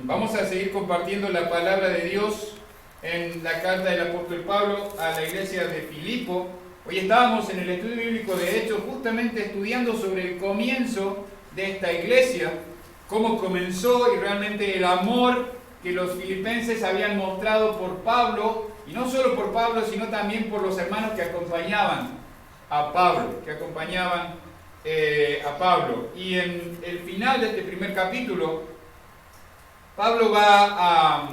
Vamos a seguir compartiendo la palabra de Dios en la carta del apóstol Pablo a la iglesia de Filipo. Hoy estábamos en el estudio bíblico de Hechos justamente estudiando sobre el comienzo de esta iglesia, cómo comenzó y realmente el amor que los filipenses habían mostrado por Pablo, y no solo por Pablo, sino también por los hermanos que acompañaban a Pablo, Y en el final de este primer capítulo, Pablo va a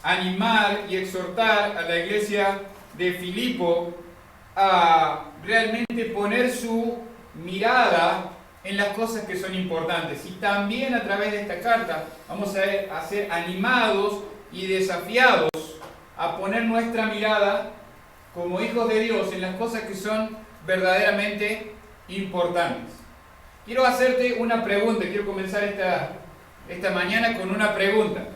animar y exhortar a la iglesia de Filipo a realmente poner su mirada en las cosas que son importantes. Y también a través de esta carta vamos a ser animados y desafiados a poner nuestra mirada como hijos de Dios en las cosas que son verdaderamente importantes. Quiero hacerte una pregunta, quiero comenzar esta mañana con una pregunta.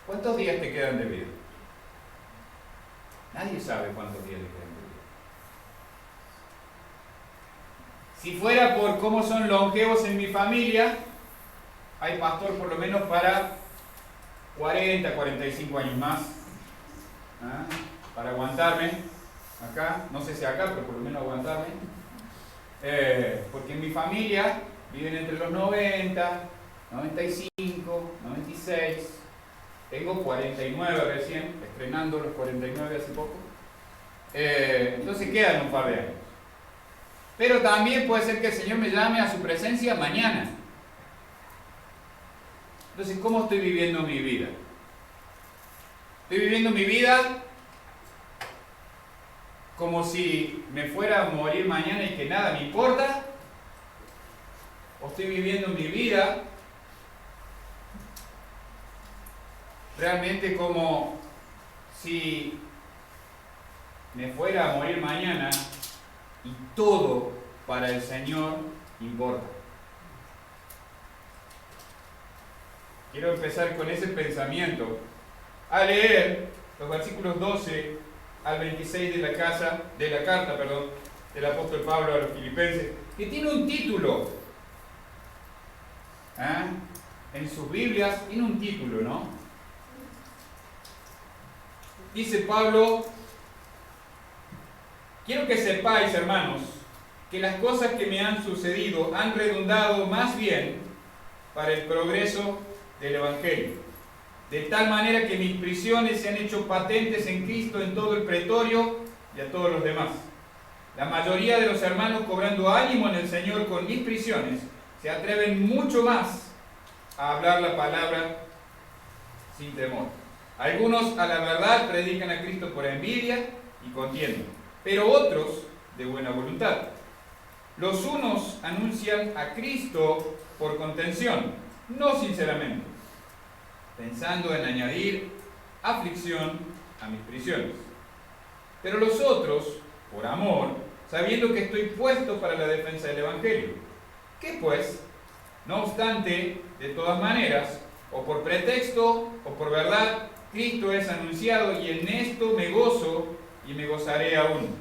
¿Cuántos días te quedan de vida? Nadie sabe cuántos días le quedan de vida. Si fuera por cómo son longevos en mi familia, hay pastor por lo menos para 40, 45 años más, para aguantarme acá, no sé si acá, pero por lo menos aguantarme, porque en mi familia viven entre los 90, 95, 96, tengo 49 recién, estrenando los 49 hace poco, entonces quedan un par de años. Pero también puede ser que el Señor me llame a su presencia mañana. Entonces, ¿cómo estoy viviendo mi vida? ¿Estoy viviendo mi vida como si me fuera a morir mañana y que nada me importa? ¿O estoy viviendo mi vida realmente como si me fuera a morir mañana y todo para el Señor importa? Quiero empezar con ese pensamiento a leer los versículos 12 al 26 de la carta del apóstol Pablo a los filipenses, que tiene un título. En sus Biblias tiene un título, ¿no? Dice Pablo: quiero que sepáis, hermanos, que las cosas que me han sucedido han redundado más bien para el progreso del Evangelio, de tal manera que mis prisiones se han hecho patentes en Cristo en todo el pretorio y a todos los demás. La mayoría de los hermanos, cobrando ánimo en el Señor con mis prisiones, se atreven mucho más a hablar la palabra sin temor. Algunos a la verdad predican a Cristo por envidia y contienda, pero otros de buena voluntad. Los unos anuncian a Cristo por contención, no sinceramente, pensando en añadir aflicción a mis prisiones. Pero los otros, por amor, sabiendo que estoy puesto para la defensa del Evangelio. ¿Qué pues? No obstante, de todas maneras, o por pretexto o por verdad, Cristo es anunciado, y en esto me gozo y me gozaré aún.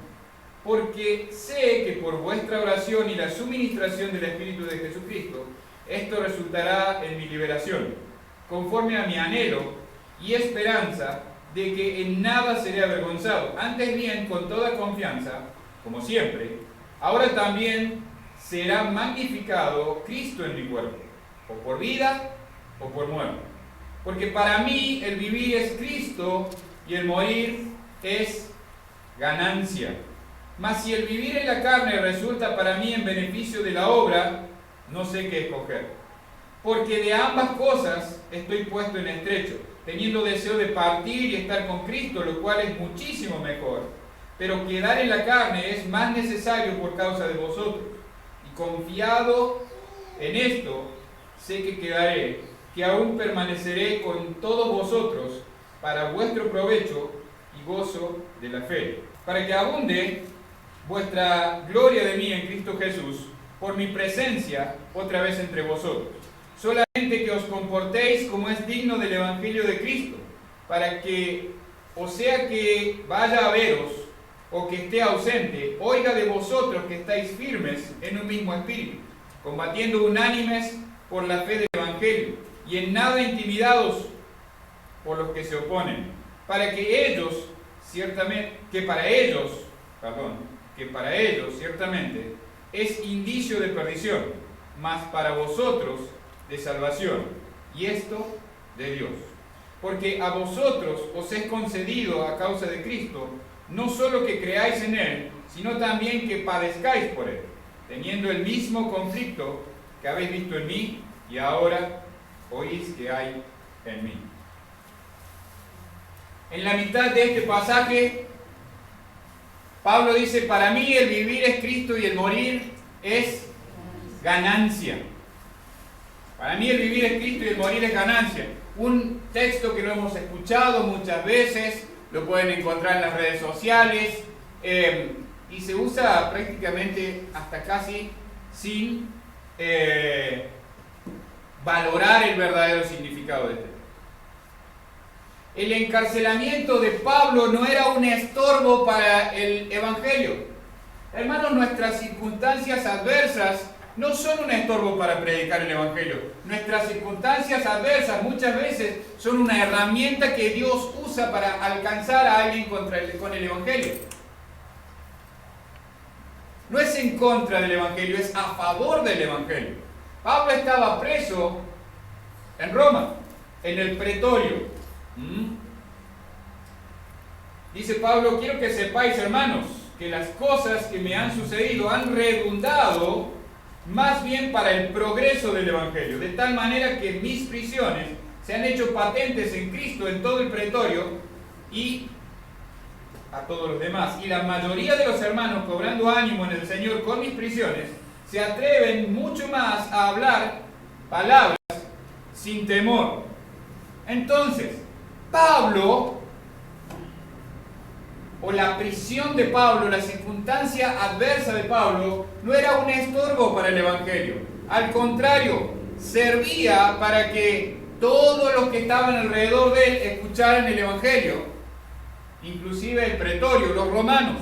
Porque sé que por vuestra oración y la suministración del Espíritu de Jesucristo, esto resultará en mi liberación, conforme a mi anhelo y esperanza de que en nada seré avergonzado. Antes bien, con toda confianza, como siempre, ahora también será magnificado Cristo en mi cuerpo, o por vida o por muerte. Porque para mí el vivir es Cristo y el morir es ganancia. Mas si el vivir en la carne resulta para mí en beneficio de la obra, no sé qué escoger. Porque de ambas cosas estoy puesto en estrecho, teniendo deseo de partir y estar con Cristo, lo cual es muchísimo mejor. Pero quedar en la carne es más necesario por causa de vosotros. Y confiado en esto, sé que quedaré, que aún permaneceré con todos vosotros para vuestro provecho y gozo de la fe, para que abunde vuestra gloria de mí en Cristo Jesús, por mi presencia otra vez entre vosotros. Solamente que os comportéis como es digno del Evangelio de Cristo, para que, o sea que vaya a veros, o que esté ausente, oiga de vosotros que estáis firmes en un mismo espíritu, combatiendo unánimes por la fe del Evangelio, y en nada intimidados por los que se oponen, para que ellos, que para ellos ciertamente es indicio de perdición, mas para vosotros de salvación, y esto de Dios. Porque a vosotros os es concedido a causa de Cristo, no solo que creáis en Él, sino también que padezcáis por Él, teniendo el mismo conflicto que habéis visto en mí y ahora oís que hay en mí. En la mitad de este pasaje, Pablo dice: para mí el vivir es Cristo y el morir es ganancia. Para mí el vivir es Cristo y el morir es ganancia. Un texto que lo hemos escuchado muchas veces, lo pueden encontrar en las redes sociales, y se usa prácticamente hasta casi sin valorar el verdadero significado de este texto. El encarcelamiento de Pablo no era un estorbo para el Evangelio. Hermanos, nuestras circunstancias adversas no son un estorbo para predicar el Evangelio. Nuestras circunstancias adversas muchas veces son una herramienta que Dios usa para alcanzar a alguien con el Evangelio. No es en contra del Evangelio, es a favor del Evangelio. Pablo estaba preso en Roma, en el pretorio. Dice Pablo: quiero que sepáis, hermanos, que las cosas que me han sucedido han redundado más bien para el progreso del Evangelio, de tal manera que mis prisiones se han hecho patentes en Cristo en todo el pretorio y a todos los demás. Y la mayoría de los hermanos, cobrando ánimo en el Señor con mis prisiones, se atreven mucho más a hablar palabras sin temor. Entonces, Pablo, o la prisión de Pablo, la circunstancia adversa de Pablo, no era un estorbo para el Evangelio. Al contrario, servía para que todos los que estaban alrededor de él escucharan el Evangelio, inclusive el pretorio, los romanos.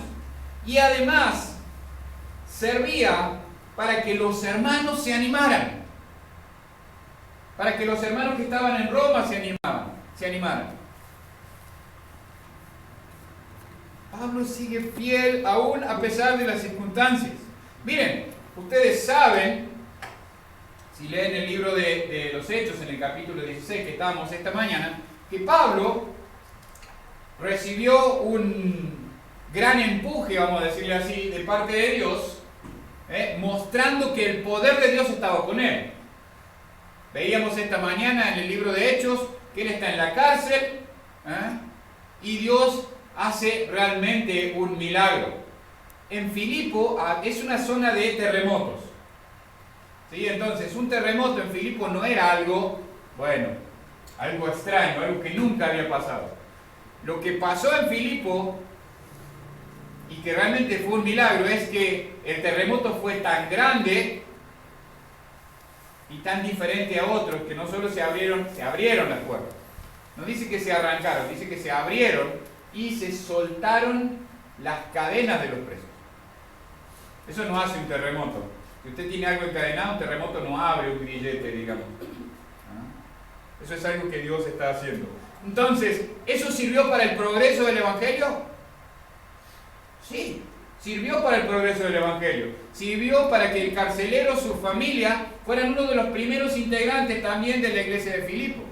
Y además, servía para que los hermanos se animaran, para que los hermanos que estaban en Roma se animaran. Pablo sigue fiel aún a pesar de las circunstancias. Miren, ustedes saben, si leen el libro de los Hechos en el capítulo 16 que estábamos esta mañana, que Pablo recibió un gran empuje, vamos a decirle así, de parte de Dios, mostrando que el poder de Dios estaba con él. Veíamos esta mañana en el libro de Hechos que él está en la cárcel, y Dios hace realmente un milagro. En Filipo es una zona de terremotos. ¿Sí? Entonces, un terremoto en Filipo no era algo, algo extraño, algo que nunca había pasado. Lo que pasó en Filipo, y que realmente fue un milagro, es que el terremoto fue tan grande y tan diferente a otros que no solo se abrieron las puertas. No dice que se arrancaron, dice que se abrieron y se soltaron las cadenas de los presos. Eso no hace un terremoto. Si usted tiene algo encadenado, un terremoto no abre un grillete, digamos. Eso es algo que Dios está haciendo. Entonces, ¿eso sirvió para el progreso del Evangelio? Sí, sirvió para el progreso del Evangelio. Sirvió para que el carcelero, su familia, fueran uno de los primeros integrantes también de la iglesia de Filipo.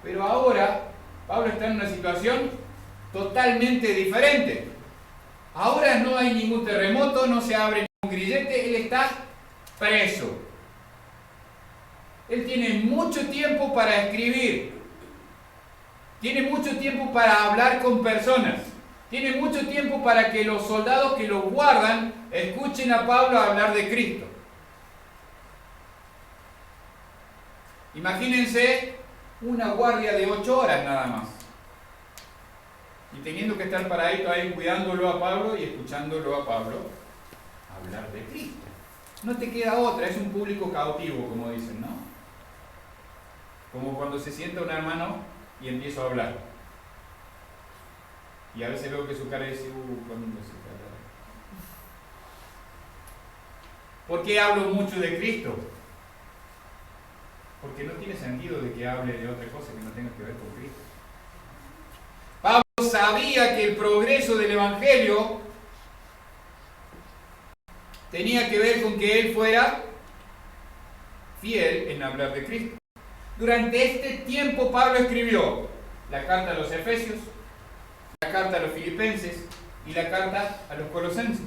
Pero ahora, Pablo está en una situación totalmente diferente. Ahora no hay ningún terremoto, no se abre ningún grillete, él está preso. Él tiene mucho tiempo para escribir, tiene mucho tiempo para hablar con personas, tiene mucho tiempo para que los soldados que lo guardan escuchen a Pablo hablar de Cristo. Imagínense una guardia de 8 horas nada más, y teniendo que estar paradito ahí cuidándolo a Pablo y escuchándolo a Pablo hablar de Cristo. No te queda otra, es un público cautivo, como dicen, ¿no? Como cuando se sienta un hermano y empiezo a hablar. Y a veces veo que su cara dice, ¿cuándo se ¿Por qué hablo mucho de Cristo? Porque no tiene sentido de que hable de otra cosa que no tenga que ver con Cristo. Pablo sabía que el progreso del Evangelio tenía que ver con que él fuera fiel en hablar de Cristo. Durante este tiempo Pablo escribió la carta a los Efesios, la carta a los Filipenses y la carta a los Colosenses.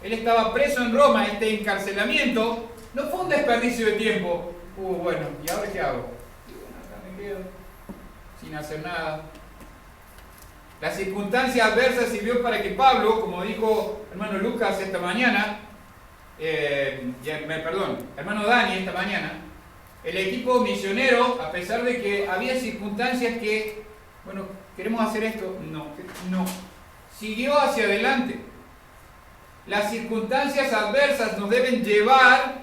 Él estaba preso en Roma. Este encarcelamiento no fue un desperdicio de tiempo. Bueno, ¿y ahora qué hago? Y bueno, acá me quedo sin hacer nada. La circunstancia adversa sirvió para que Pablo, como dijo hermano Lucas esta mañana, hermano Dani esta mañana, el equipo misionero, a pesar de que había circunstancias que, bueno, queremos hacer esto, no, siguió hacia adelante. Las circunstancias adversas nos deben llevar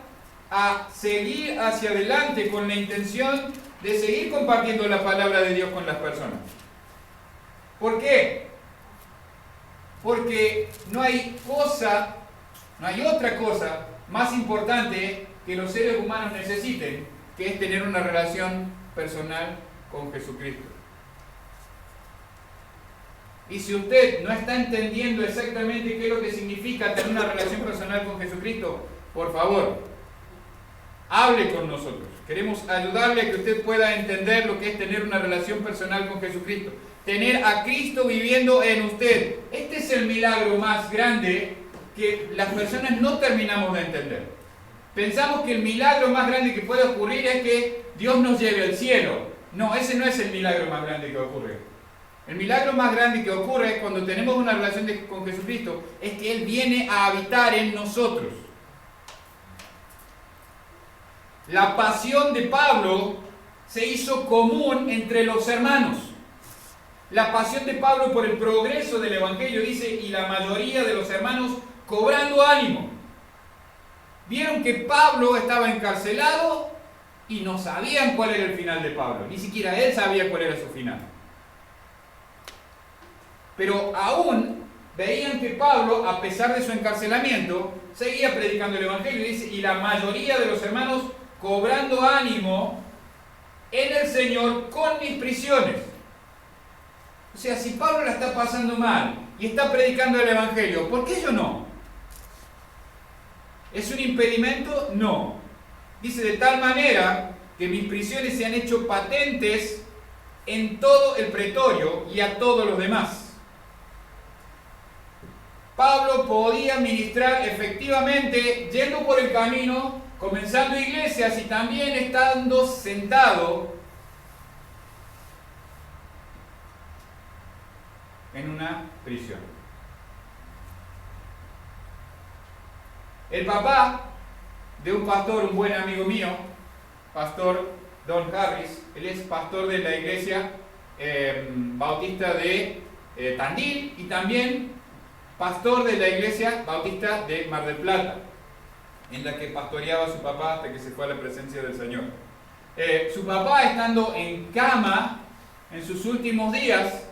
a seguir hacia adelante con la intención de seguir compartiendo la palabra de Dios con las personas. ¿Por qué? Porque no hay otra cosa más importante que los seres humanos necesiten, que es tener una relación personal con Jesucristo. Y si usted no está entendiendo exactamente qué es lo que significa tener una relación personal con Jesucristo, por favor, hable con nosotros. Queremos ayudarle a que usted pueda entender lo que es tener una relación personal con Jesucristo. Tener a Cristo viviendo en usted. Este es el milagro más grande que las personas no terminamos de entender. Pensamos que el milagro más grande que puede ocurrir es que Dios nos lleve al cielo. No, ese no es el milagro más grande que ocurre. El milagro más grande que ocurre cuando tenemos una relación con Jesucristo es que Él viene a habitar en nosotros. La pasión de Pablo se hizo común entre los hermanos. La pasión de Pablo por el progreso del Evangelio, dice, y la mayoría de los hermanos cobrando ánimo. Vieron que Pablo estaba encarcelado y no sabían cuál era el final de Pablo. Ni siquiera él sabía cuál era su final. Pero aún veían que Pablo, a pesar de su encarcelamiento, seguía predicando el Evangelio, dice, y la mayoría de los hermanos cobrando ánimo en el Señor con mis prisiones. O sea, si Pablo la está pasando mal y está predicando el Evangelio, ¿por qué yo no? ¿Es un impedimento? No. Dice, de tal manera que mis prisiones se han hecho patentes en todo el pretorio y a todos los demás. Pablo podía ministrar efectivamente yendo por el camino, comenzando iglesias y también estando sentado en una prisión. El papá de un pastor, un buen amigo mío, pastor Don Harris, él es pastor de la iglesia bautista de Tandil y también pastor de la iglesia bautista de Mar del Plata, en la que pastoreaba su papá hasta que se fue a la presencia del Señor. Su papá, estando en cama en sus últimos días,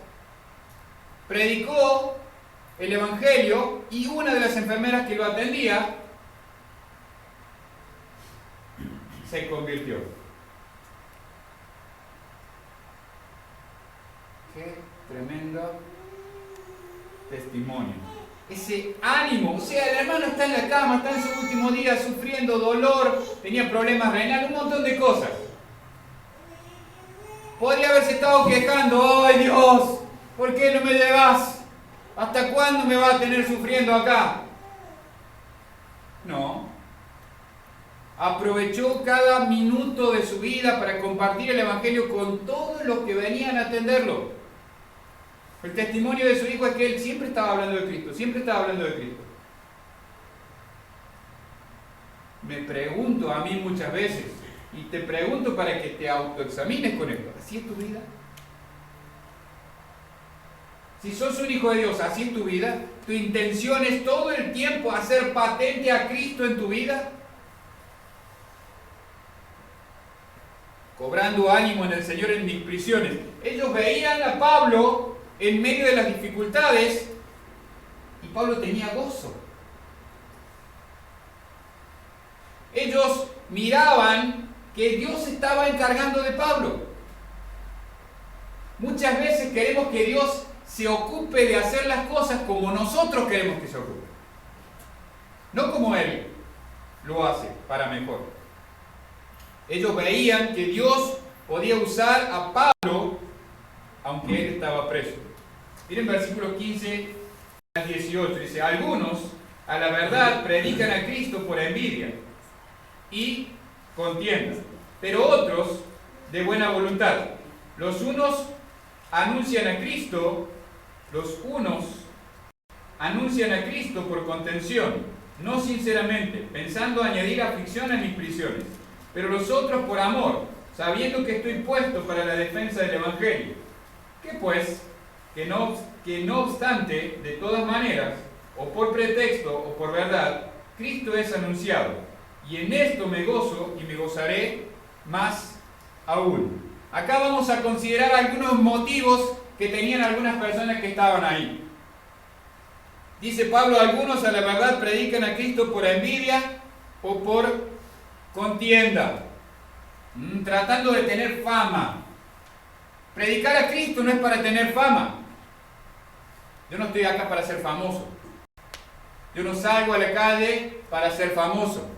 predicó el Evangelio y una de las enfermeras que lo atendía se convirtió. Qué tremendo testimonio. Ese ánimo, o sea, el hermano está en la cama, está en sus últimos días sufriendo dolor, tenía problemas renales, un montón de cosas. Podría haberse estado quejando, ¡ay Dios! ¿Por qué no me llevas? ¿Hasta cuándo me va a tener sufriendo acá? No. Aprovechó cada minuto de su vida para compartir el Evangelio con todos los que venían a atenderlo. El testimonio de su hijo es que él siempre estaba hablando de Cristo, siempre estaba hablando de Cristo. Me pregunto a mí muchas veces, y te pregunto para que te autoexamines con esto, ¿así es tu vida? Si sos un hijo de Dios, ¿así es tu vida? ¿Tu intención es todo el tiempo hacer patente a Cristo en tu vida? Cobrando ánimo en el Señor en mis prisiones. Ellos veían a Pablo en medio de las dificultades y Pablo tenía gozo. Ellos miraban que Dios estaba encargando de Pablo. Muchas veces queremos que Dios se ocupe de hacer las cosas como nosotros queremos que se ocupe, no como Él lo hace para mejor. Ellos veían que Dios podía usar a Pablo aunque él estaba preso. Miren versículos 15 al 18, dice: algunos a la verdad predican a Cristo por envidia y contienda, pero otros de buena voluntad. Los unos anuncian a Cristo por contención, no sinceramente, pensando añadir aflicción a mis prisiones, pero los otros por amor, sabiendo que estoy puesto para la defensa del Evangelio. ¿Qué pues? Que no obstante, de todas maneras, o por pretexto o por verdad, Cristo es anunciado, y en esto me gozo y me gozaré más aún. Acá vamos a considerar algunos motivos que tenían algunas personas que estaban ahí. Dice Pablo: algunos a la verdad predican a Cristo por envidia o por contienda, tratando de tener fama. Predicar a Cristo no es para tener fama. Yo no estoy acá para ser famoso. Yo no salgo a la calle para ser famoso.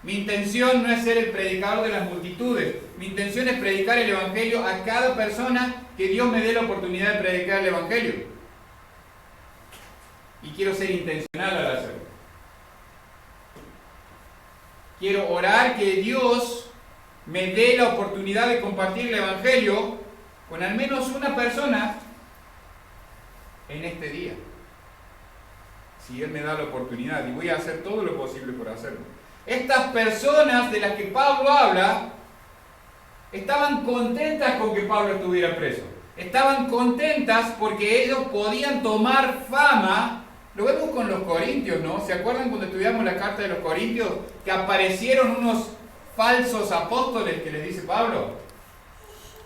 Mi intención no es ser el predicador de las multitudes. Mi intención es predicar el Evangelio a cada persona que Dios me dé la oportunidad de predicar el Evangelio. Y quiero ser intencional al hacerlo. Quiero orar que Dios me dé la oportunidad de compartir el Evangelio con al menos una persona en este día. Si Él me da la oportunidad, y voy a hacer todo lo posible por hacerlo. Estas personas de las que Pablo habla estaban contentas con que Pablo estuviera preso. Estaban contentas porque ellos podían tomar fama. Lo vemos con los corintios, ¿no? ¿Se acuerdan cuando estudiamos la carta de los corintios que aparecieron unos falsos apóstoles, que les dice Pablo?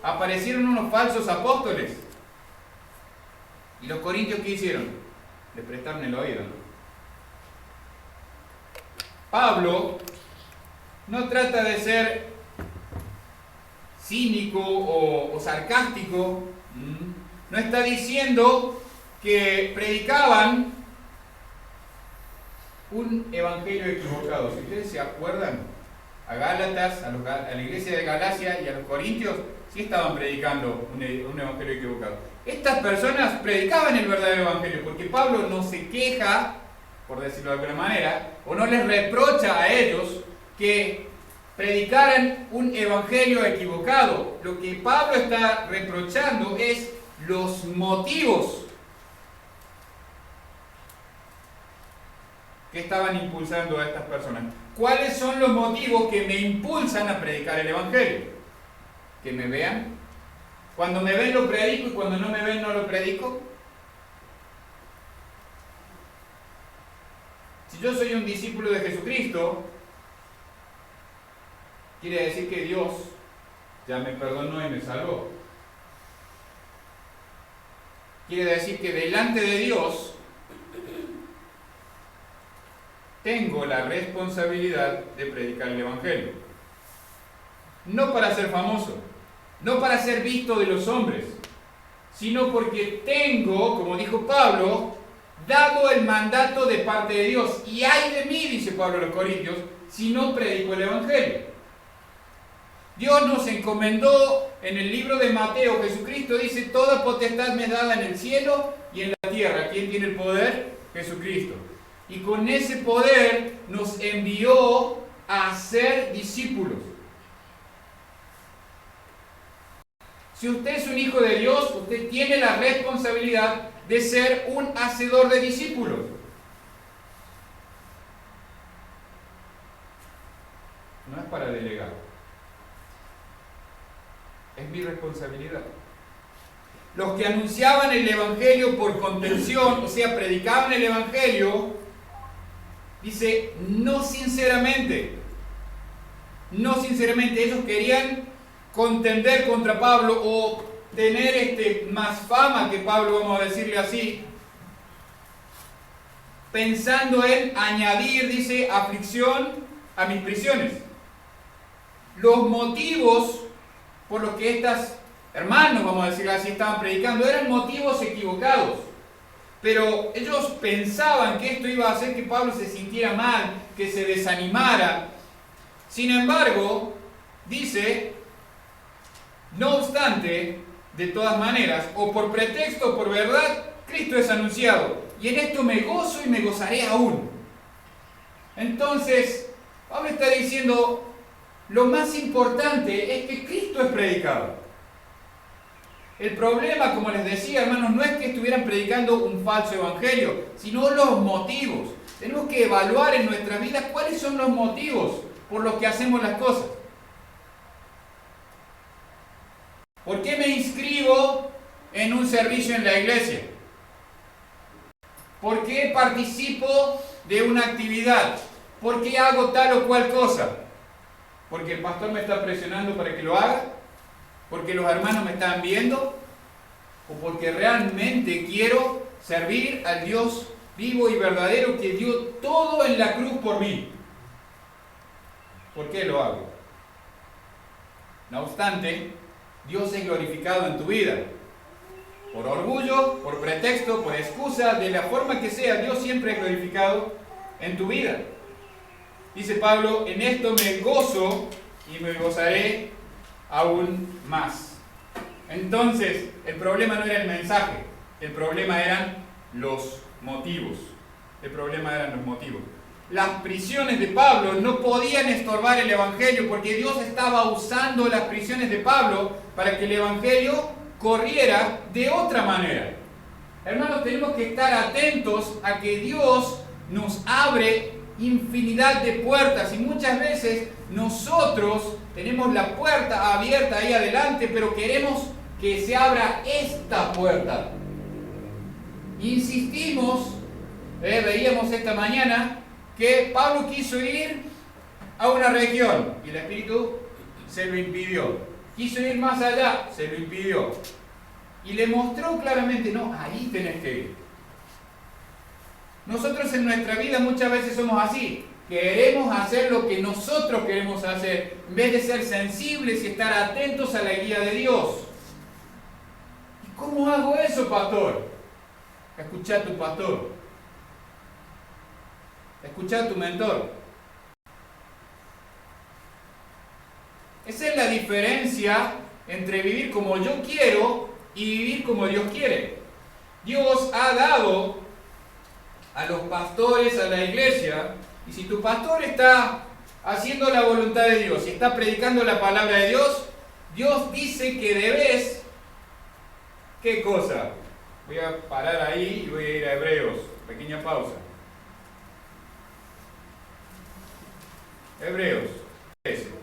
Aparecieron unos falsos apóstoles. ¿Y los corintios qué hicieron? Le prestaron el oído, ¿no? Pablo no trata de ser cínico o sarcástico. No está diciendo que predicaban un evangelio equivocado. Si ustedes se acuerdan, a Gálatas, a la iglesia de Galacia y a los corintios, sí estaban predicando un evangelio equivocado. Estas personas predicaban el verdadero evangelio, porque Pablo no se queja, por decirlo de alguna manera, o no les reprocha a ellos que predicaran un evangelio equivocado. Lo que Pablo está reprochando es los motivos que estaban impulsando a estas personas. ¿Cuáles son los motivos que me impulsan a predicar el evangelio? Que me vean. Cuando me ven lo predico y cuando no me ven no lo predico. Si yo soy un discípulo de Jesucristo, quiere decir que Dios ya me perdonó y me salvó. Quiere decir que delante de Dios tengo la responsabilidad de predicar el Evangelio. No para ser famoso, no para ser visto de los hombres, sino porque tengo, como dijo Pablo, dado el mandato de parte de Dios. Y ay de mí, dice Pablo a los Corintios, si no predico el Evangelio. Dios nos encomendó en el libro de Mateo. Jesucristo dice: toda potestad me es dada en el cielo y en la tierra. ¿Quién tiene el poder? Jesucristo. Y con ese poder nos envió a ser discípulos. Si usted es un hijo de Dios, usted tiene la responsabilidad de ser un hacedor de discípulos. No es para delegar. Es mi responsabilidad. Los que anunciaban el Evangelio por contención, o sea, predicaban el Evangelio, dice, no sinceramente. No sinceramente. Ellos querían contender contra Pablo o tener más fama que Pablo, vamos a decirle así, pensando en añadir, dice, aflicción a mis prisiones. Los motivos por los que estas hermanos, vamos a decirlo así, estaban predicando, eran motivos equivocados. Pero ellos pensaban que esto iba a hacer que Pablo se sintiera mal, que se desanimara. Sin embargo, dice, no obstante, de todas maneras, o por pretexto o por verdad, Cristo es anunciado. Y en esto me gozo y me gozaré aún. Entonces, Pablo está diciendo, lo más importante es que Cristo es predicado. El problema, como les decía, hermanos, no es que estuvieran predicando un falso evangelio, sino los motivos. Tenemos que evaluar en nuestra vida cuáles son los motivos por los que hacemos las cosas. ¿Por qué me inscribo en un servicio en la iglesia? ¿Por qué participo de una actividad? ¿Por qué hago tal o cual cosa? ¿Porque el pastor me está presionando para que lo haga? ¿Porque los hermanos me están viendo? ¿O porque realmente quiero servir al Dios vivo y verdadero que dio todo en la cruz por mí? ¿Por qué lo hago? No obstante, Dios es glorificado en tu vida. Por orgullo, por pretexto, por excusa, de la forma que sea, Dios siempre es glorificado en tu vida. Dice Pablo, en esto me gozo y me gozaré aún más. Entonces, el problema no era el mensaje, el problema eran los motivos. El problema eran los motivos. Las prisiones de Pablo no podían estorbar el Evangelio porque Dios estaba usando las prisiones de Pablo para que el Evangelio corriera de otra manera. Hermanos, tenemos que estar atentos a que Dios nos abre infinidad de puertas y muchas veces nosotros tenemos la puerta abierta ahí adelante, pero queremos que se abra esta puerta. Insistimos, veíamos esta mañana que Pablo quiso ir a una región y el Espíritu se lo impidió. Quiso ir más allá, se lo impidió. Y le mostró claramente, no, ahí tenés que ir. Nosotros en nuestra vida muchas veces somos así. Queremos hacer lo que nosotros queremos hacer, en vez de ser sensibles y estar atentos a la guía de Dios. ¿Y cómo hago eso, pastor? Escucha a tu pastor. Escucha a tu mentor. Esa es la diferencia entre vivir como yo quiero y vivir como Dios quiere. Dios ha dado a los pastores, a la iglesia, y si tu pastor está haciendo la voluntad de Dios y está predicando la palabra de Dios, Dios dice que debes, ¿qué cosa? Voy a parar ahí y voy a ir a Hebreos, pequeña pausa. Hebreos 13.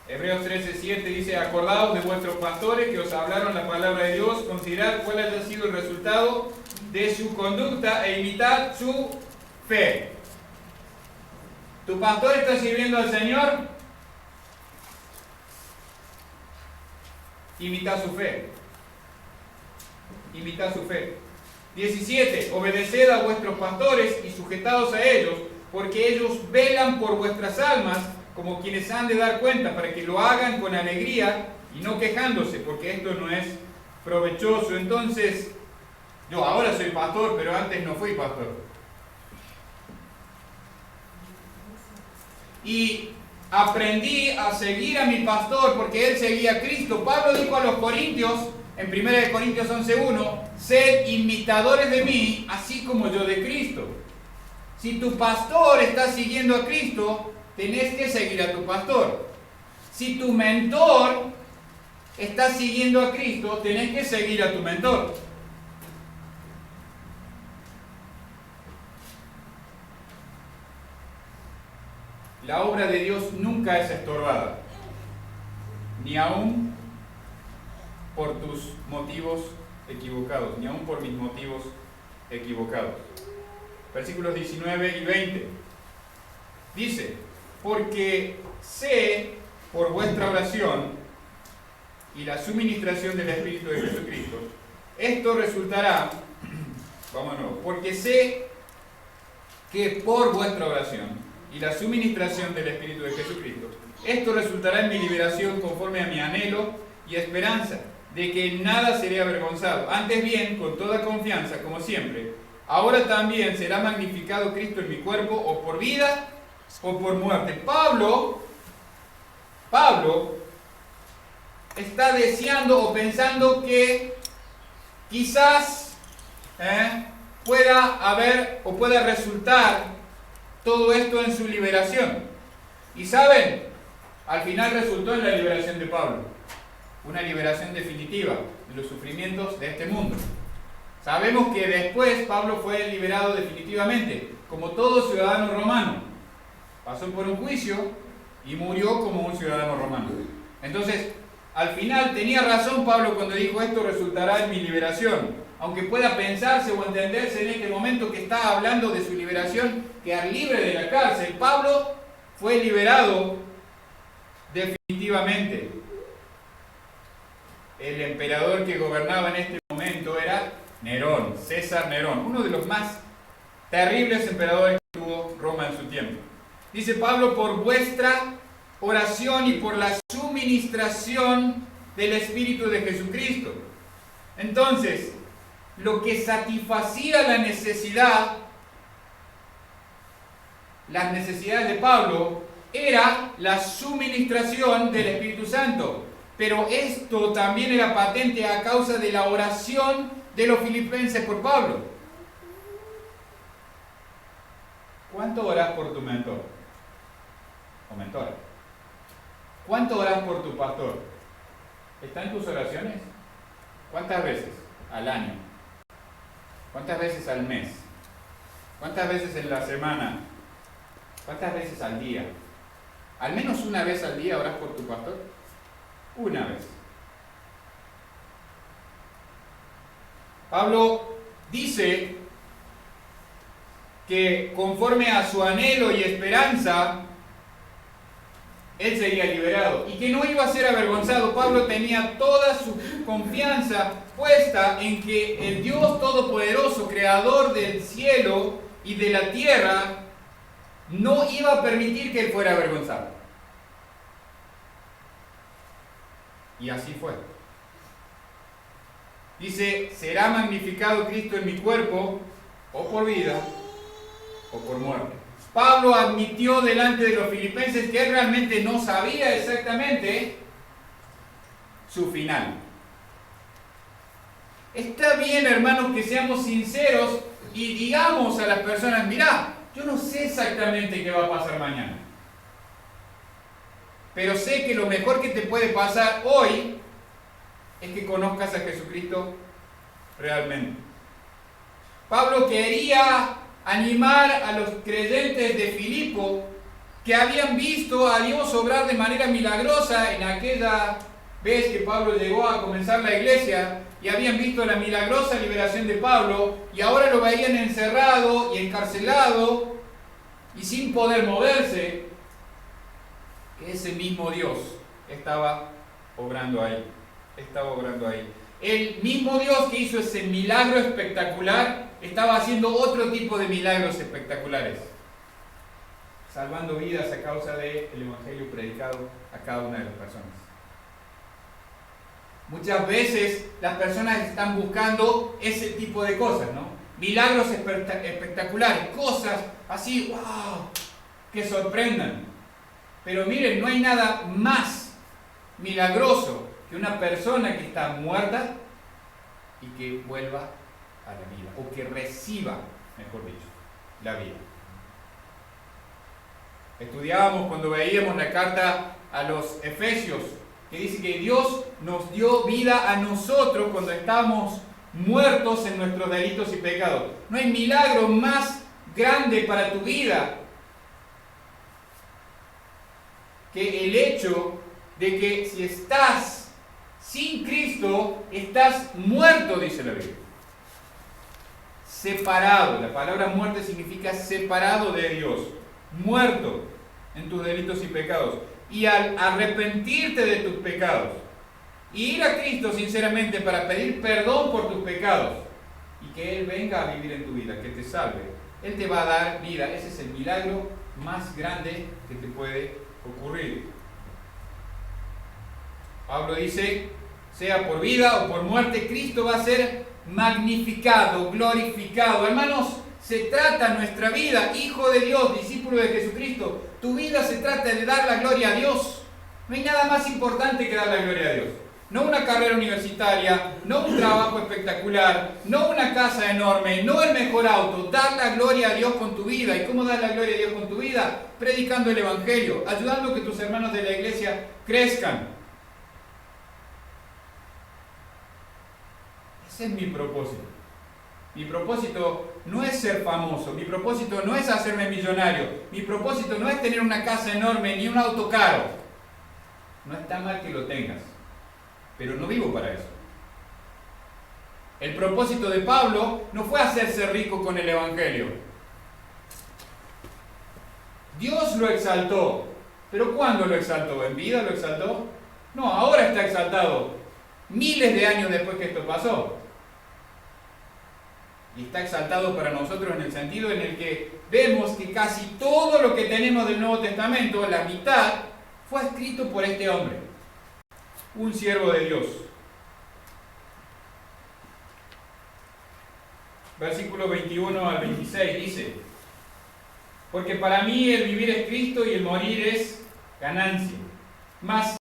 Hebreos 13:7 dice, acordaos de vuestros pastores que os hablaron la palabra de Dios, considerad cuál haya sido el resultado de su conducta e imitad su fe. ¿Tu pastor está sirviendo al Señor? Imita su fe. Imita su fe. 17. Obedeced a vuestros pastores y sujetados a ellos, porque ellos velan por vuestras almas como quienes han de dar cuenta, para que lo hagan con alegría y no quejándose, porque esto no es provechoso. Entonces, yo ahora soy pastor, pero antes no fui pastor. Y aprendí a seguir a mi pastor porque él seguía a Cristo. Pablo dijo a los corintios, en 1 Corintios 11:1, sed imitadores de mí, así como yo de Cristo. Si tu pastor está siguiendo a Cristo, tenés que seguir a tu pastor. Si tu mentor está siguiendo a Cristo, tenés que seguir a tu mentor. La obra de Dios nunca es estorbada, ni aún por tus motivos equivocados, ni aún por mis motivos equivocados. Versículos 19 y 20. Dice, porque sé por vuestra oración y la suministración del Espíritu de Jesucristo, esto resultará, vámonos, porque sé que por vuestra oración y la suministración del Espíritu de Jesucristo, esto resultará en mi liberación conforme a mi anhelo y esperanza, de que en nada seré avergonzado. Antes bien, con toda confianza, como siempre, ahora también será magnificado Cristo en mi cuerpo, o por vida o por muerte. Pablo está deseando o pensando que quizás pueda haber o pueda resultar todo esto en su liberación. Y saben, al final resultó en la liberación de Pablo, una liberación definitiva de los sufrimientos de este mundo. Sabemos que después Pablo fue liberado definitivamente, como todo ciudadano romano. Pasó por un juicio y murió como un ciudadano romano. Entonces, al final tenía razón Pablo cuando dijo: esto resultará en mi liberación. Aunque pueda pensarse o entenderse en este momento que está hablando de su liberación, quedar libre de la cárcel, Pablo fue liberado definitivamente. El emperador que gobernaba en este momento era Nerón, César Nerón, uno de los más terribles emperadores que tuvo Roma en su tiempo. Dice Pablo: por vuestra oración y por la suministración del Espíritu de Jesucristo. Entonces, lo que satisfacía las necesidades de Pablo era la suministración del Espíritu Santo. Pero esto también era patente a causa de la oración de los filipenses por Pablo. ¿Cuánto oras por tu mentor o mentora? ¿Cuánto oras por tu pastor? ¿Está en tus oraciones? ¿Cuántas veces al año? ¿Cuántas veces al mes? ¿Cuántas veces en la semana? ¿Cuántas veces al día? ¿Al menos una vez al día oras por tu pastor? Una vez. Pablo dice que conforme a su anhelo y esperanza, él sería liberado y que no iba a ser avergonzado. Pablo tenía toda su confianza puesta en que el Dios Todopoderoso, creador del cielo y de la tierra, no iba a permitir que él fuera avergonzado. Y así fue. Dice: será magnificado Cristo en mi cuerpo, o por vida o por muerte. Pablo admitió delante de los filipenses que él realmente no sabía exactamente su final. Está bien, hermanos, que seamos sinceros y digamos a las personas: mirá, yo no sé exactamente qué va a pasar mañana, pero sé que lo mejor que te puede pasar hoy es que conozcas a Jesucristo realmente. Pablo quería animar a los creyentes de Filipo, que habían visto a Dios obrar de manera milagrosa en aquella vez que Pablo llegó a comenzar la iglesia, y habían visto la milagrosa liberación de Pablo, y ahora lo veían encerrado y encarcelado y sin poder moverse, que ese mismo Dios estaba obrando ahí. El mismo Dios que hizo ese milagro espectacular estaba haciendo otro tipo de milagros espectaculares, salvando vidas a causa del evangelio predicado a cada una de las personas. Muchas veces las personas están buscando ese tipo de cosas, ¿no? Milagros espectaculares, cosas así, wow, que sorprendan. Pero miren, no hay nada más milagroso que una persona que está muerta y que vuelva a la vida, o que reciba, mejor dicho, la vida. Estudiábamos cuando veíamos la carta a los Efesios, que dice que Dios nos dio vida a nosotros cuando estábamos muertos en nuestros delitos y pecados. No hay milagro más grande para tu vida que el hecho de que si estás sin Cristo, estás muerto, dice la Biblia. Separado. La palabra muerte significa separado de Dios. Muerto en tus delitos y pecados. Y al arrepentirte de tus pecados y ir a Cristo sinceramente para pedir perdón por tus pecados y que Él venga a vivir en tu vida, que te salve. Él te va a dar vida. Ese es el milagro más grande que te puede ocurrir. Pablo dice, sea por vida o por muerte, Cristo va a ser magnificado, glorificado. Hermanos, se trata nuestra vida, hijo de Dios, discípulo de Jesucristo. Tu vida se trata de dar la gloria a Dios. No hay nada más importante que dar la gloria a Dios. No una carrera universitaria, no un trabajo espectacular, no una casa enorme, no el mejor auto. Dar la gloria a Dios con tu vida. ¿Y cómo dar la gloria a Dios con tu vida? Predicando el Evangelio, ayudando a que tus hermanos de la iglesia crezcan. Ese es mi propósito. Mi propósito no es ser famoso, mi propósito no es hacerme millonario, mi propósito no es tener una casa enorme ni un auto caro. No está mal que lo tengas, pero no vivo para eso. El propósito de Pablo no fue hacerse rico con el Evangelio. Dios lo exaltó, pero ¿cuándo lo exaltó? ¿En vida lo exaltó? No, ahora está exaltado, miles de años después que esto pasó. Y está exaltado para nosotros en el sentido en el que vemos que casi todo lo que tenemos del Nuevo Testamento, la mitad, fue escrito por este hombre, un siervo de Dios. Versículo 21 al 26 dice, porque para mí el vivir es Cristo y el morir es ganancia. Mas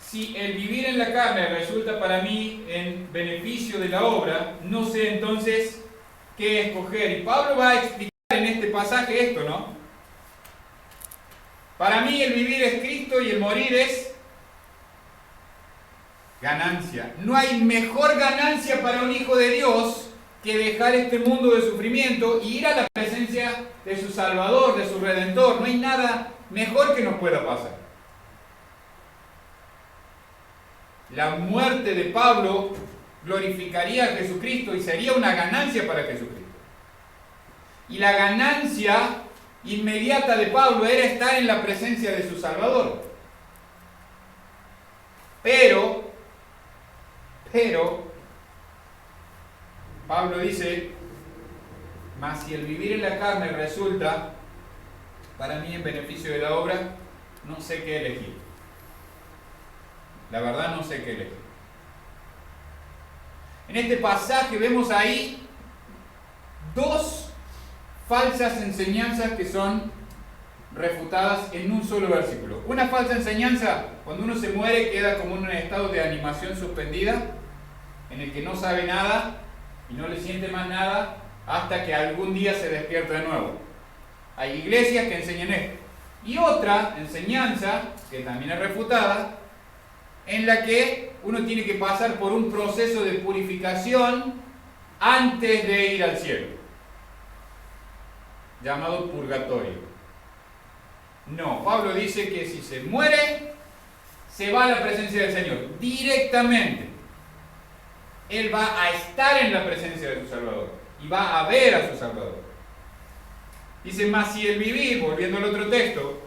si el vivir en la carne resulta para mí en beneficio de la obra, no sé entonces qué escoger. Y Pablo va a explicar en este pasaje esto, ¿no? Para mí el vivir es Cristo y el morir es ganancia. No hay mejor ganancia para un hijo de Dios que dejar este mundo de sufrimiento y ir a la presencia de su Salvador, de su Redentor. No hay nada mejor que nos pueda pasar. La muerte de Pablo glorificaría a Jesucristo y sería una ganancia para Jesucristo. Y la ganancia inmediata de Pablo era estar en la presencia de su Salvador. Pero, Pablo dice, mas si el vivir en la carne resulta para mí en beneficio de la obra, no sé qué elegir. La verdad no sé qué elegir. En este pasaje vemos ahí dos falsas enseñanzas que son refutadas en un solo versículo. Una falsa enseñanza, cuando uno se muere queda como en un estado de animación suspendida, en el que no sabe nada y no le siente más nada hasta que algún día se despierta de nuevo. Hay iglesias que enseñan esto. Y otra enseñanza, que también es refutada, en la que uno tiene que pasar por un proceso de purificación antes de ir al cielo, llamado purgatorio. No, Pablo dice que si se muere, se va a la presencia del Señor, directamente. Él va a estar en la presencia de su Salvador y va a ver a su Salvador. Dice, mas si el vivir, volviendo al otro texto,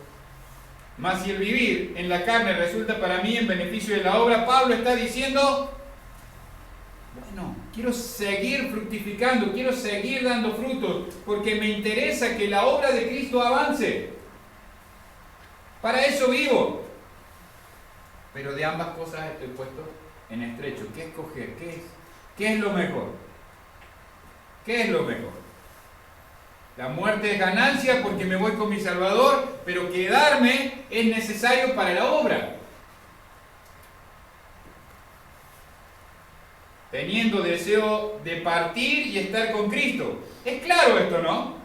mas si el vivir en la carne resulta para mí en beneficio de la obra, Pablo está diciendo, bueno, quiero seguir fructificando, quiero seguir dando frutos, porque me interesa que la obra de Cristo avance. Para eso vivo. Pero de ambas cosas estoy puesto en estrecho. ¿Qué escoger? ¿Qué es lo mejor? ¿Qué es lo mejor? La muerte es ganancia porque me voy con mi Salvador, pero quedarme es necesario para la obra. Teniendo deseo de partir y estar con Cristo. Es claro esto, ¿no?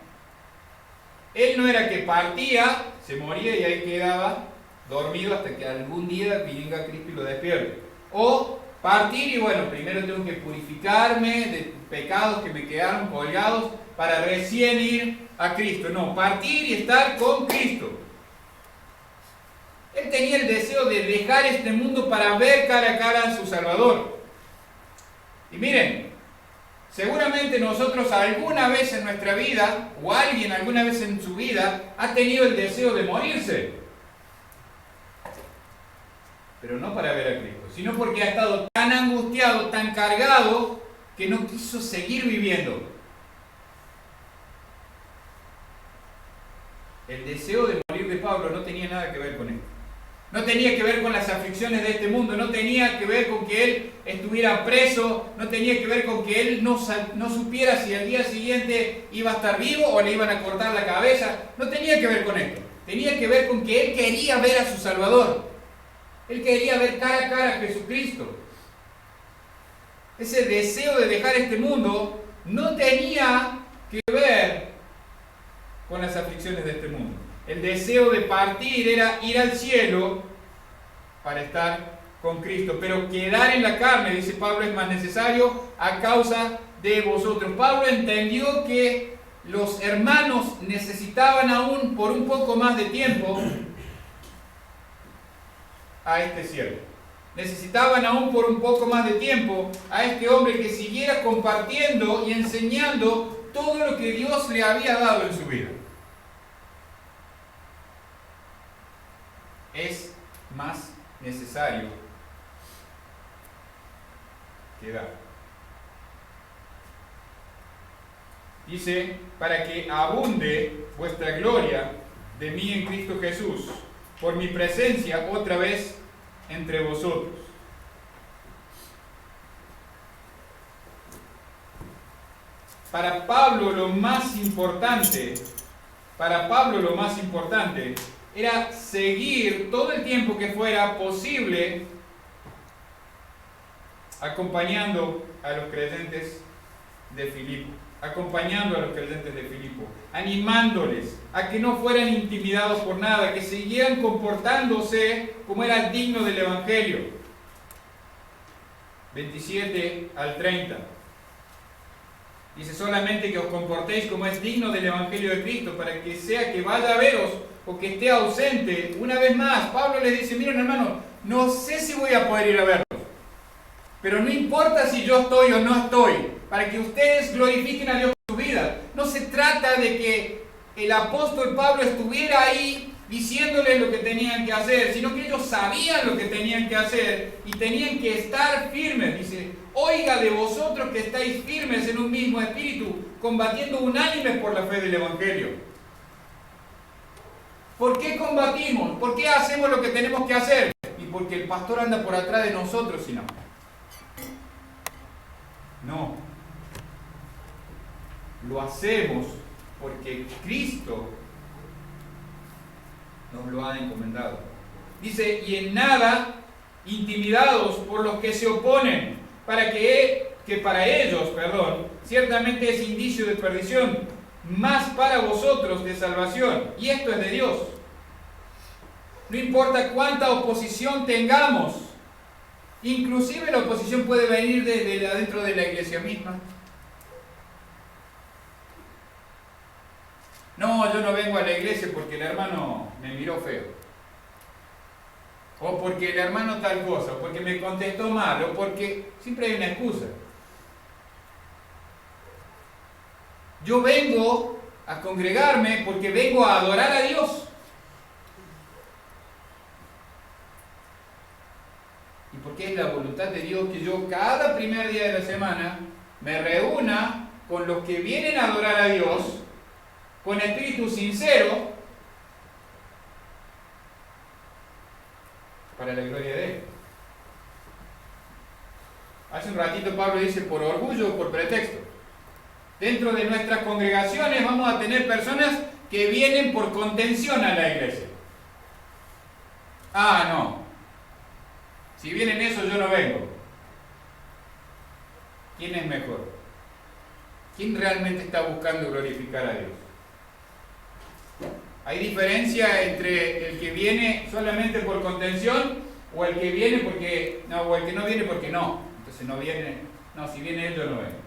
Él no era que partía, se moría y ahí quedaba dormido hasta que algún día venga Cristo y lo despierte. O partir y bueno, primero tengo que purificarme de pecados que me quedaron colgados para recién ir a Cristo. No, partir y estar con Cristo. Él tenía el deseo de dejar este mundo para ver cara a cara a su Salvador. Y miren, seguramente nosotros alguna vez en nuestra vida, o alguien alguna vez en su vida, ha tenido el deseo de morirse. pero no para ver a Cristo, sino porque ha estado tan angustiado, tan cargado, que no quiso seguir viviendo. El deseo de morir de Pablo no tenía nada que ver con esto. No tenía que ver con las aflicciones de este mundo, no tenía que ver con que él estuviera preso, no tenía que ver con que él no supiera si al día siguiente iba a estar vivo o le iban a cortar la cabeza. No tenía que ver con esto. Tenía que ver con que él quería ver a su Salvador. Él quería ver cara a cara a Jesucristo. Ese deseo de dejar este mundo no tenía que ver con las aflicciones de este mundo. El deseo de partir era ir al cielo para estar con Cristo. Pero quedar en la carne, dice Pablo, es más necesario a causa de vosotros. Pablo entendió que los hermanos necesitaban aún por un poco más de tiempo a este siervo. Necesitaban aún por un poco más de tiempo a este hombre que siguiera compartiendo y enseñando todo lo que Dios le había dado en su vida. Es más necesario quedar. Dice, para que abunde vuestra gloria de mí en Cristo Jesús, por mi presencia otra vez entre vosotros. Para Pablo lo más importante era seguir todo el tiempo que fuera posible acompañando a los creyentes de Filipo, animándoles a que no fueran intimidados por nada, que siguieran comportándose como era digno del Evangelio. 27 al 30. Dice, solamente que os comportéis como es digno del Evangelio de Cristo, para que sea que vaya a veros o que esté ausente. Una vez más, Pablo les dice, miren hermano, no sé si voy a poder ir a verlos, pero no importa si yo estoy o no estoy, para que ustedes glorifiquen a Dios con su vida. No se trata de que el apóstol Pablo estuviera ahí diciéndoles lo que tenían que hacer, sino que ellos sabían lo que tenían que hacer y tenían que estar firmes. Dice, oiga de vosotros que estáis firmes en un mismo espíritu, combatiendo unánimes por la fe del Evangelio. ¿Por qué combatimos? ¿Por qué hacemos lo que tenemos que hacer? Y porque el pastor anda por atrás de nosotros, si no. No. Lo hacemos porque Cristo nos lo ha encomendado. Dice, y en nada intimidados por los que se oponen, que para ellos, ciertamente es indicio de perdición, más para vosotros de salvación. Y esto es de Dios. No importa cuánta oposición tengamos, inclusive la oposición puede venir desde adentro de la iglesia misma. No, yo no vengo a la iglesia porque el hermano me miró feo. O porque el hermano tal cosa, o porque me contestó mal, o porque siempre hay una excusa. Yo vengo a congregarme porque vengo a adorar a Dios. Y porque es la voluntad de Dios que yo cada primer día de la semana me reúna con los que vienen a adorar a Dios con espíritu sincero para la gloria de Él. Hace un ratito Pablo dice por orgullo o por pretexto. Dentro de nuestras congregaciones vamos a tener personas que vienen por contención a la iglesia. Ah, no. Si vienen eso yo no vengo. ¿Quién es mejor? ¿Quién realmente está buscando glorificar a Dios? ¿Hay diferencia entre el que viene solamente por contención o el que viene porque no, o el que no viene porque no? Entonces no viene, no, si viene él yo no vengo.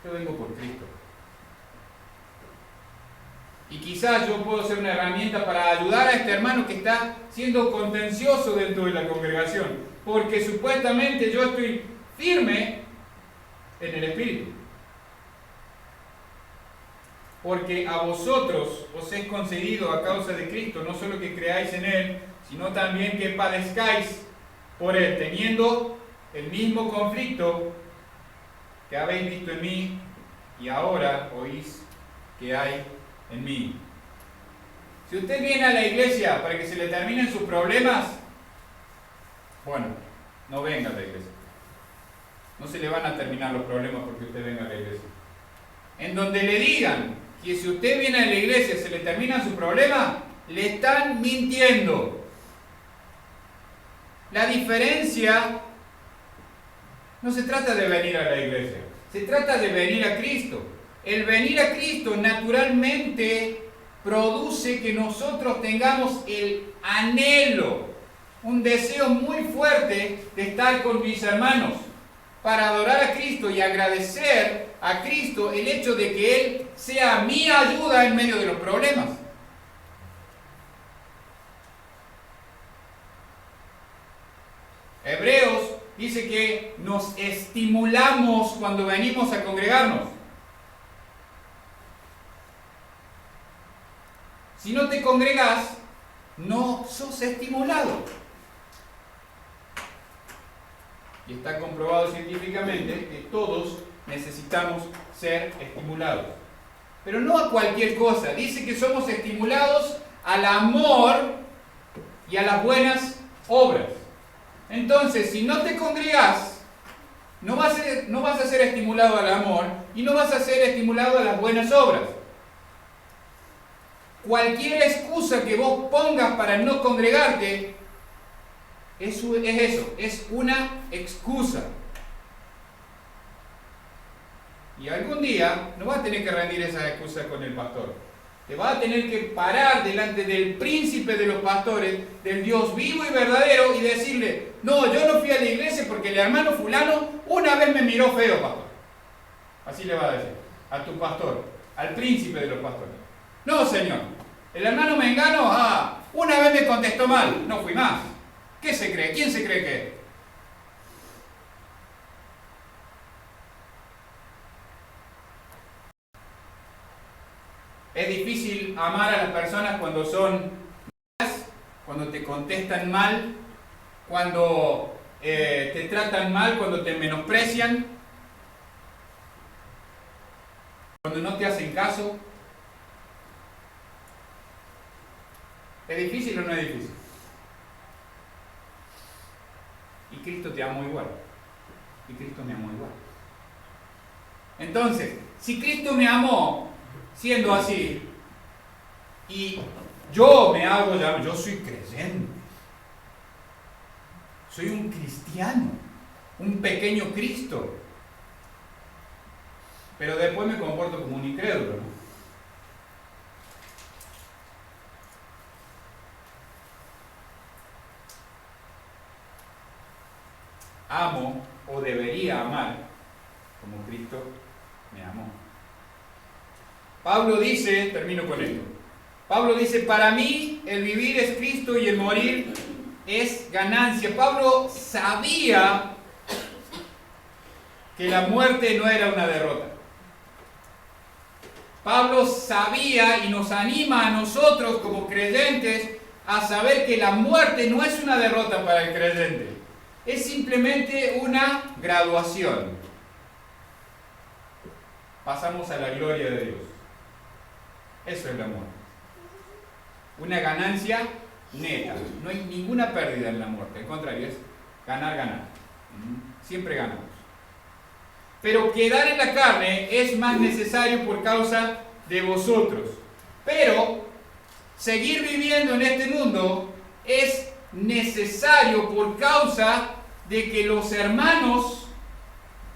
Yo vengo por Cristo. Y quizás yo puedo ser una herramienta para ayudar a este hermano que está siendo contencioso dentro de la congregación, porque supuestamente yo estoy firme en el Espíritu. porque a vosotros os es concedido a causa de Cristo, no solo que creáis en Él, sino también que padezcáis por Él, teniendo el mismo conflicto que habéis visto en mí y ahora oís que hay en mí. Si usted viene a la iglesia para que se le terminen sus problemas, bueno, no venga a la iglesia. No se le van a terminar los problemas porque usted venga a la iglesia. En donde le digan que si usted viene a la iglesia se le terminan sus problemas, le están mintiendo. La diferencia no se trata de venir a la iglesia, se trata de venir a Cristo. El venir a Cristo naturalmente produce que nosotros tengamos el anhelo, un deseo muy fuerte de estar con mis hermanos, para adorar a Cristo y agradecer a Cristo el hecho de que Él sea mi ayuda en medio de los problemas. Hebreos dice que nos estimulamos cuando venimos a congregarnos. Si no te congregas, no sos estimulado. Y está comprobado científicamente que todos necesitamos ser estimulados. Pero no a cualquier cosa. Dice que somos estimulados al amor y a las buenas obras. Entonces, si no te congregas, no vas a ser estimulado al amor y no vas a ser estimulado a las buenas obras. Cualquier excusa que vos pongas para no congregarte es eso, es una excusa. Y algún día no vas a tener que rendir esa excusa con el pastor. Te vas a tener que parar delante del príncipe de los pastores, del Dios vivo y verdadero, y decirle: no, yo no fui a la iglesia porque el hermano fulano una vez me miró feo, pastor. Así le va a decir a tu pastor, al príncipe de los pastores. No, señor, el hermano Mengano, una vez me contestó mal, no fui más. ¿Qué se cree? ¿Quién se cree que es? Es difícil amar a las personas cuando son malas, cuando te contestan mal, cuando te tratan mal, cuando te menosprecian, cuando no te hacen caso. ¿Es difícil o no es difícil? Y Cristo te amó igual. Y Cristo me amó igual. Entonces, si Cristo me amó siendo así, y yo me hago llamar, yo soy creyente, soy un cristiano, un pequeño Cristo, pero después me comporto como un incrédulo, ¿no? Amo o debería amar como Cristo me amó. Pablo dice, termino con esto, Pablo dice: para mí el vivir es Cristo y el morir es ganancia. Pablo sabía que la muerte no era una derrota. Pablo sabía y nos anima a nosotros como creyentes a saber que la muerte no es una derrota para el creyente. Es simplemente una graduación. Pasamos a la gloria de Dios. Eso es la muerte. Una ganancia neta. No hay ninguna pérdida en la muerte. Al contrario, es ganar, ganar. Siempre ganamos. Pero quedar en la carne es más necesario por causa de vosotros. Pero seguir viviendo en este mundo es necesario por causa de que los hermanos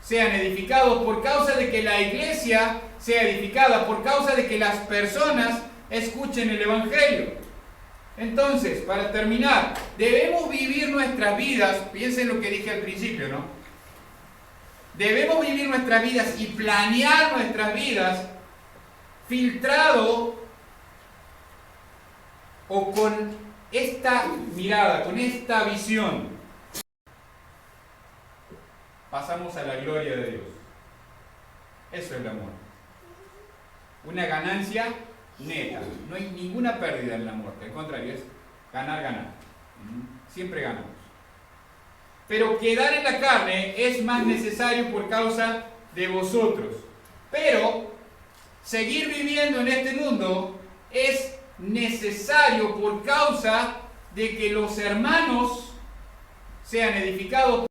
sean edificados, por causa de que la iglesia sea edificada, por causa de que las personas escuchen el Evangelio. Entonces, para terminar, debemos vivir nuestras vidas, piensen lo que dije al principio, ¿no? Debemos vivir nuestras vidas y planear nuestras vidas filtrado o con esta mirada, con esta visión. Pasamos a la gloria de Dios. Eso es el amor. una ganancia neta. No hay ninguna pérdida en la muerte, al contrario, es ganar, ganar. Siempre ganamos. Pero quedar en la carne es más necesario por causa de vosotros. Pero seguir viviendo en este mundo es necesario por causa de que los hermanos sean edificados